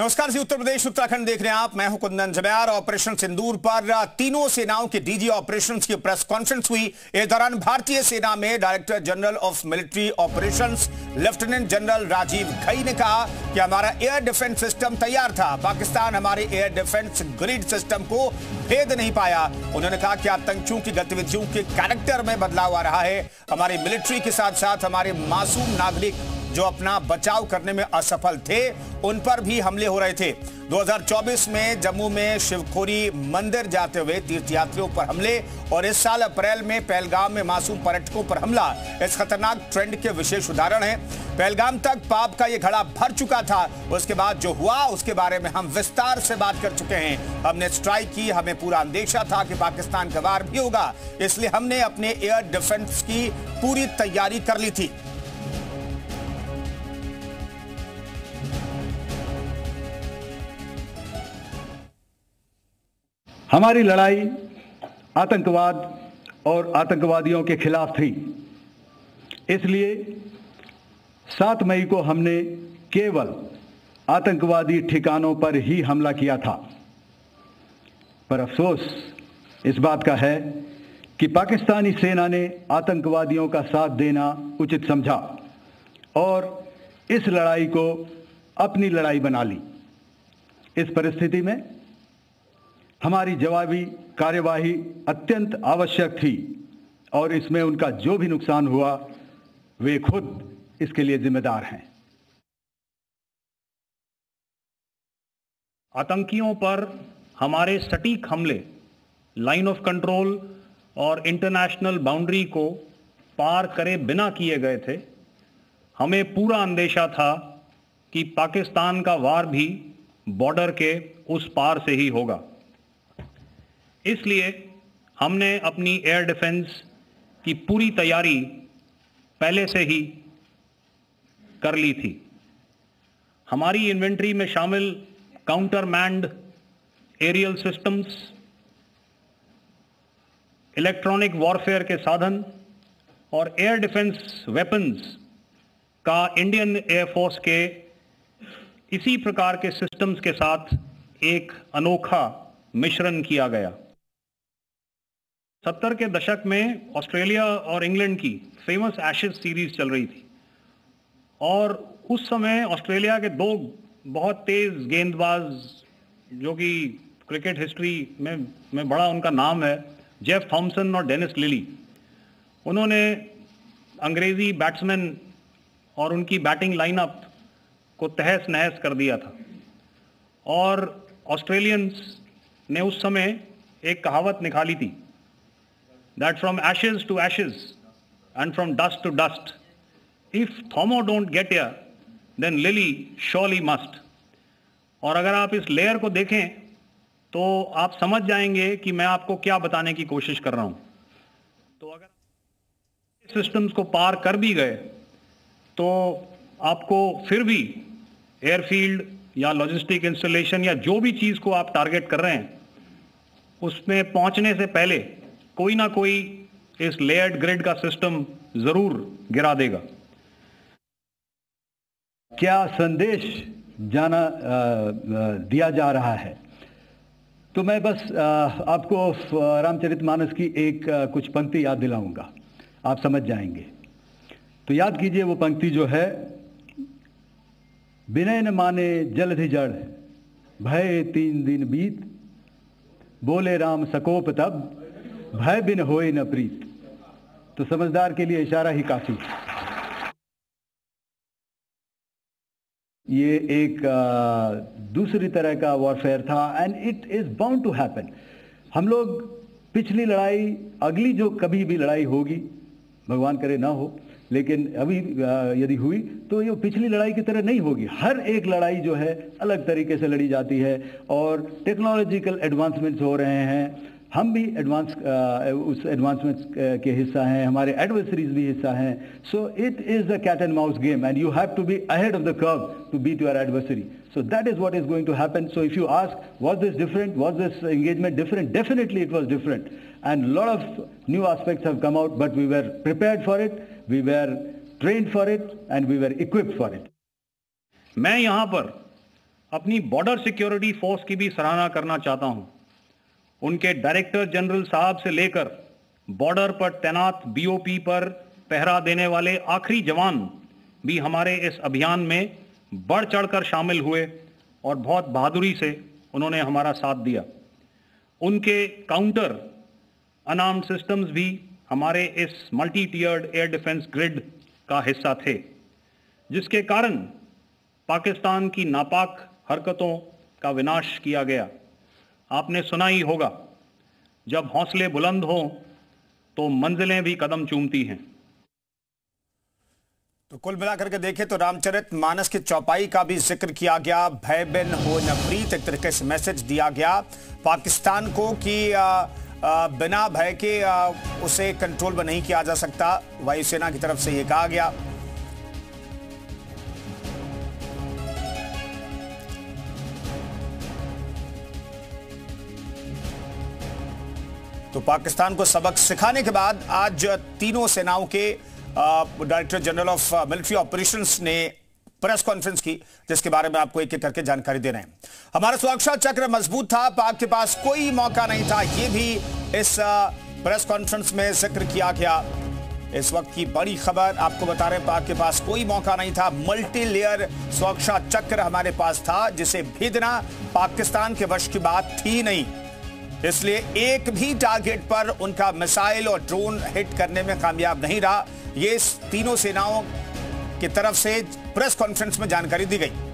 नमस्कार जी, उत्तर प्रदेश उत्तराखंड देख रहे हैं आप। मैं हूं कुंदन जब्यार। ऑपरेशन सिंदूर पर तीनों सेनाओं के डीजी ऑपरेशंस की प्रेस कॉन्फ्रेंस हुई। इस दौरान भारतीय सेना में director general of military operations lieutenant general Rajiv Ghai ने कहा कि हमारा एयर डिफेंस सिस्टम तैयार था, पाकिस्तान हमारे एयर डिफेंस ग्रिड सिस्टम को भेद नहीं पाया। उन्होंने कहा कि आतंकियों की गतिविधियों के कैरेक्टर में बदलाव आ रहा है। हमारी मिलिट्री के साथ साथ हमारे मासूम नागरिक जो अपना बचाव करने में असफल थे, उन पर भी हमले हो रहे थे। 2024 में जम्मू में शिवखोरी मंदिर जाते हुए तीर्थयात्रियों पर हमले और इस साल अप्रैल में पहलगाम में मासूम पर्यटकों पर हमला इस खतरनाक ट्रेंड के विशेष उदाहरण है। पहलगाम तक पाप का ये घड़ा भर चुका था। उसके बाद जो हुआ उसके बारे में हम विस्तार से बात कर चुके हैं। हमने स्ट्राइक की, हमें पूरा अंदेशा था कि पाकिस्तान का वार भी होगा, इसलिए हमने अपने एयर डिफेंस की पूरी तैयारी कर ली थी। हमारी लड़ाई आतंकवाद और आतंकवादियों के खिलाफ थी। इसलिए 7 मई को हमने केवल आतंकवादी ठिकानों पर ही हमला किया था। पर अफसोस इस बात का है कि पाकिस्तानी सेना ने आतंकवादियों का साथ देना उचित समझा और इस लड़ाई को अपनी लड़ाई बना ली। इस परिस्थिति में हमारी जवाबी कार्यवाही अत्यंत आवश्यक थी और इसमें उनका जो भी नुकसान हुआ वे खुद इसके लिए जिम्मेदार हैं। आतंकियों पर हमारे सटीक हमले लाइन ऑफ कंट्रोल और इंटरनेशनल बाउंड्री को पार करे बिना किए गए थे। हमें पूरा अंदेशा था कि पाकिस्तान का वार भी बॉर्डर के उस पार से ही होगा। इसलिए हमने अपनी एयर डिफेंस की पूरी तैयारी पहले से ही कर ली थी। हमारी इन्वेंट्री में शामिल counter manned aerial systems, electronic warfare के साधन और एयर डिफेंस वेपन्स का इंडियन एयरफोर्स के इसी प्रकार के सिस्टम्स के साथ एक अनोखा मिश्रण किया गया। 70 के दशक में ऑस्ट्रेलिया और इंग्लैंड की फेमस एशेज सीरीज चल रही थी और उस समय ऑस्ट्रेलिया के 2 बहुत तेज गेंदबाज जो कि क्रिकेट हिस्ट्री में बड़ा उनका नाम है, जेफ थॉमसन और डेनिस लिली, उन्होंने अंग्रेजी बैट्समैन और उनकी बैटिंग लाइनअप को तहस नहस कर दिया था। और ऑस्ट्रेलियंस ने उस समय एक कहावत निकाली थी, that from ashes to ashes and from dust to dust, if Thomo don't get here, then Lily surely must. और अगर आप इस लेयर को देखें तो आप समझ जाएंगे कि मैं आपको क्या बताने की कोशिश कर रहा हूं। तो अगर सिस्टम्स को पार कर भी गए तो आपको फिर भी एयरफील्ड या लॉजिस्टिक इंस्टॉलेशन या जो भी चीज को आप टारगेट कर रहे हैं उसमें पहुंचने से पहले कोई ना कोई इस लेयर्ड ग्रिड का सिस्टम जरूर गिरा देगा। क्या संदेश दिया जा रहा है? तो मैं बस आपको रामचरितमानस की एक कुछ पंक्ति याद दिलाऊंगा, आप समझ जाएंगे। तो याद कीजिए वो पंक्ति जो है, विनय न माने जलधि जड़, भय 3 दिन बीत, बोले राम सकोप तब, भय बिन होए न प्रीत। तो समझदार के लिए इशारा ही काफी। ये एक दूसरी तरह का वॉरफेयर था and it is bound to happen. हम लोग पिछली लड़ाई, अगली जो कभी भी लड़ाई होगी, भगवान करे ना हो, लेकिन अभी यदि हुई तो ये पिछली लड़ाई की तरह नहीं होगी। हर एक लड़ाई जो है अलग तरीके से लड़ी जाती है और टेक्नोलॉजिकल एडवांसमेंट्स हो रहे हैं। हम भी उस एडवांसमेंट्स के हिस्सा हैं, हमारे एडवर्सरीज भी हिस्सा हैं। So it is a cat and mouse game and you have to be ahead of the curve to beat your adversary. So that is what is going to happen. So if you ask, was this different? Was this engagement different? Definitely it was different. And a lot of new aspects have come out, but we were prepared for it, we were trained for it, and we were equipped for it. मैं यहाँ पर अपनी border security force की भी सराहना करना चाहता हूं। उनके डायरेक्टर जनरल साहब से लेकर बॉर्डर पर तैनात बीओपी पर पहरा देने वाले आखिरी जवान भी हमारे इस अभियान में बढ़ चढ़कर शामिल हुए और बहुत बहादुरी से उन्होंने हमारा साथ दिया। उनके काउंटर अनार्म्ड सिस्टम्स भी हमारे इस मल्टी टियर्ड एयर डिफेंस ग्रिड का हिस्सा थे, जिसके कारण पाकिस्तान की नापाक हरकतों का विनाश किया गया। आपने सुना ही होगा, जब हौसले बुलंद हों तो मंजिलें भी कदम चूमती हैं। तो कुल मिलाकर के देखें तो रामचरित मानस की चौपाई का भी जिक्र किया गया। भय बिन हो न प्रीत, एक तरीके से मैसेज दिया गया पाकिस्तान को कि बिना भय के उसे कंट्रोल में नहीं किया जा सकता। वायुसेना की तरफ से यह कहा गया। तो पाकिस्तान को सबक सिखाने के बाद आज तीनों सेनाओं के director general of military operations ने प्रेस कॉन्फ्रेंस की, जिसके बारे में आपको एक एक करके जानकारी दे रहे हैं। हमारा सुरक्षा चक्र मजबूत था, पाक के पास कोई मौका नहीं था, यह भी इस प्रेस कॉन्फ्रेंस में जिक्र किया गया। इस वक्त की बड़ी खबर आपको बता रहे हैं, पाक के पास कोई मौका नहीं था। मल्टी लेयर सुरक्षा चक्र हमारे पास था, जिसे भेदना पाकिस्तान के वश की बात थी नहीं। इसलिए एक भी टारगेट पर उनका मिसाइल और ड्रोन हिट करने में कामयाब नहीं रहा। ये तीनों सेनाओं की तरफ से प्रेस कॉन्फ्रेंस में जानकारी दी गई।